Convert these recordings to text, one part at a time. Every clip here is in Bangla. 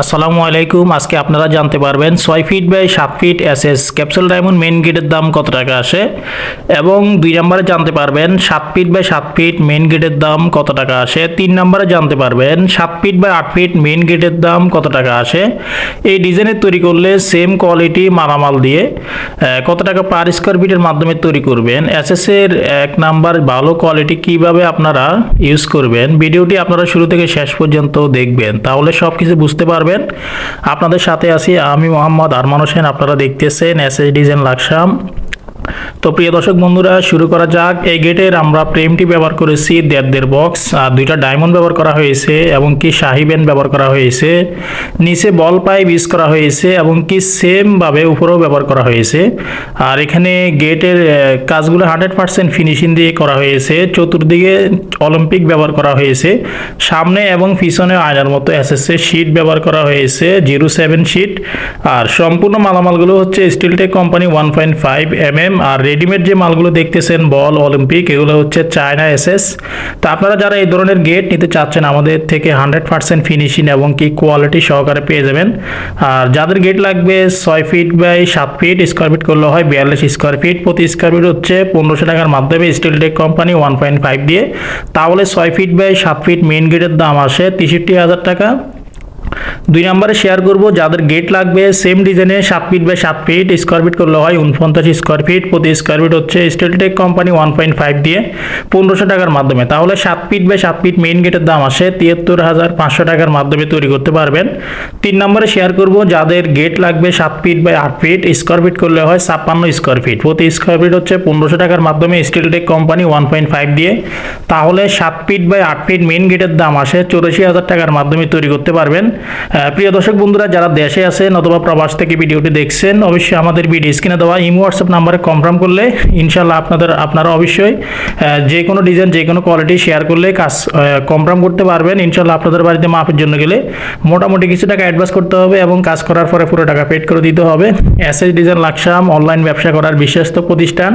আসসালামু আলাইকুম। আজকে আপনারা জানতে পারবেন 6 feet by 7 feet SS capsule diamond main গেটের দাম কত টাকা আসে, এবং 2 নম্বরে জানতে পারবেন 7 ফিট বাই 7 ফিট মেইন গেটের দাম কত টাকা আসে। 3 নম্বরে জানতে পারবেন 7 ফিট বাই 8 ফিট মেইন গেটের দাম কত টাকা আসে। এই ডিজাইনের তৈরি করলে সেম কোয়ালিটি মালামাল দিয়ে কত টাকা পার স্কোয়ার ফিটের মাধ্যমে তৈরি করবেন। এসএস এর 1 নাম্বার ভালো কোয়ালিটি কিভাবে আপনারা ইউজ করবেন, ভিডিওটি আপনারা শুরু থেকে শেষ পর্যন্ত দেখবেন, তাহলে সব কিছু বুঝতে পারবেন। আপনাদের সাথে আছি আমি মোহাম্মদ আরমান হোসেন। আপনারা দেখতেছেন এসএস ডিজাইন লাকসাম। তো প্রিয় দর্শক বন্ধুরা, শুরু করা যাক। এই গেটের আমরা প্রেমটি ব্যবহার করেছি 1.5 বক্স, আর 2টা ডায়মন্ড ব্যবহার করা হয়েছে, এবং কি শাহি ব্যান্ড ব্যবহার করা হয়েছে, নিচে বল পাইপ ইউজ করা হয়েছে, এবং কি সেম ভাবে উপরেও ব্যবহার করা হয়েছে। আর এখানে গেটের কাজগুলো 100% ফিনিশিং দিয়ে করা হয়েছে। চতুর্দিকে অলিম্পিক ব্যবহার করা হয়েছে, সামনে এবং পিছনে আয়নার মতো এসএস এর শীট ব্যবহার করা হয়েছে 07 শীট। আর সম্পূর্ণ মালামালগুলো হচ্ছে স্টিলটেক কোম্পানি 1.5 mm। আর রেডিমেড যে মালগুলো দেখতেছেন বল অলিম্পিক, এগুলো হচ্ছে চায়না এসএস। তো আপনারা যারা এই ধরনের গেট নিতে চাচ্ছেন আমাদের থেকে 100% ফিনিশিং এবং কি কোয়ালিটি সহকারে পেয়ে যাবেন। আর যাদের গেট লাগবে 6 feet by 7 feet, square feet করলে হয় 42 স্কোয়ার ফিট, প্রতি স্কোয়ার ফিট হচ্ছে 1500 টাকার মাধ্যমে স্টিলটেক কোম্পানি 1.5 দিয়ে, তাহলে 6 ফিট বাই 7 ফিট মেইন গেটের দাম আসে 63,000 টাকা। 2 নম্বরে শেয়ার করব যাদের গেট লাগবে সেম ডিজাইনে 7 feet by 7 feet, square feet করলে হয় 49 স্কোয়ার ফিট, প্রতি স্কোয়ার ফিট হচ্ছে স্টিলটেক কোম্পানি 1.5 দিয়ে 1500 টাকার মাধ্যমে, তাহলে 7 ফিট বাই 7 ফিট মেইন গেটের দাম আসে 73,500 টাকার মাধ্যমে তৈরি করতে পারবেন। 3 নম্বরে শেয়ার করব যাদের গেট লাগবে 7 feet by 8 feet, square feet করলে হয় 56 স্কোয়ার ফিট, প্রতি স্কোয়ার ফিট হচ্ছে 1500 টাকার মাধ্যমে স্টিলটেক কোম্পানি 1.5 দিয়ে, তাহলে 7 ফিট বাই 8 ফিট মেইন গেটের দাম আসে 84,000 টাকার মাধ্যমে তৈরি করতে পারবেন। প্রিয় দর্শক বন্ধুরা, যারা দেশে আছেন অথবা প্রবাস থেকে ভিডিওটি দেখছেন, অবশ্যই আমাদের ভিডিও স্ক্রিনে দেওয়া ইমো হোয়াটসঅ্যাপ নাম্বারে কনফার্ম করলে ইনশাল্লাহ আপনারা অবশ্যই যে কোনো ডিজাইন যে কোনো কোয়ালিটি শেয়ার করলে কাজ কনফার্ম করতে পারবেন। ইনশাল্লাহ আপনাদের বাড়িতে মাপের জন্য গেলে মোটামুটি কিছু টাকা অ্যাডভান্স করতে হবে এবং কাজ করার পরে পুরো টাকা পেড করে দিতে হবে। এসএস ডিজাইন লাকসাম অনলাইন ব্যবসা করার বিশ্বস্ত প্রতিষ্ঠান।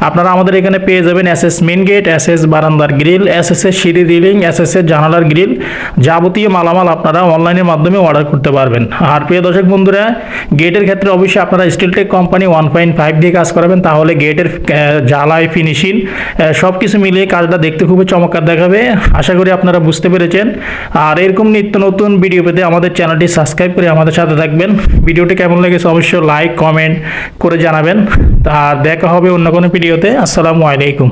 আপনারা আমাদের এখানে পেয়ে যাবেন এসএস মেইন গেট, এসএস বারান্দার গ্রিল, এসএস এর সিঁড়ি রিলিং, এসএস এর জানালার গ্রিল, যাবতীয় মালামাল আপনারা অনলাইনের মাধ্যমে অর্ডার করতে পারবেন। আর প্রিয় দর্শক বন্ধুরা, গেটের ক্ষেত্রে অবশ্যই আপনারা স্টিলটেক কোম্পানি 1.5 দিয়ে কাজ করাবেন, তাহলে গেটের জ্বালাই ফিনিশিং সব কিছু মিলিয়ে কাজটা দেখতে খুবই চমৎকার দেখাবে। আশা করি আপনারা বুঝতে পেরেছেন। আর এরকম নিত্য নতুন ভিডিও পেতে আমাদের চ্যানেলটি সাবস্ক্রাইব করে আমাদের সাথে থাকবেন। ভিডিওটি কেমন লেগেছে অবশ্যই লাইক কমেন্ট করে জানাবেন। আর দেখা হবে অন্য কোনো ভিডিওতে। আসসালামু আলাইকুম।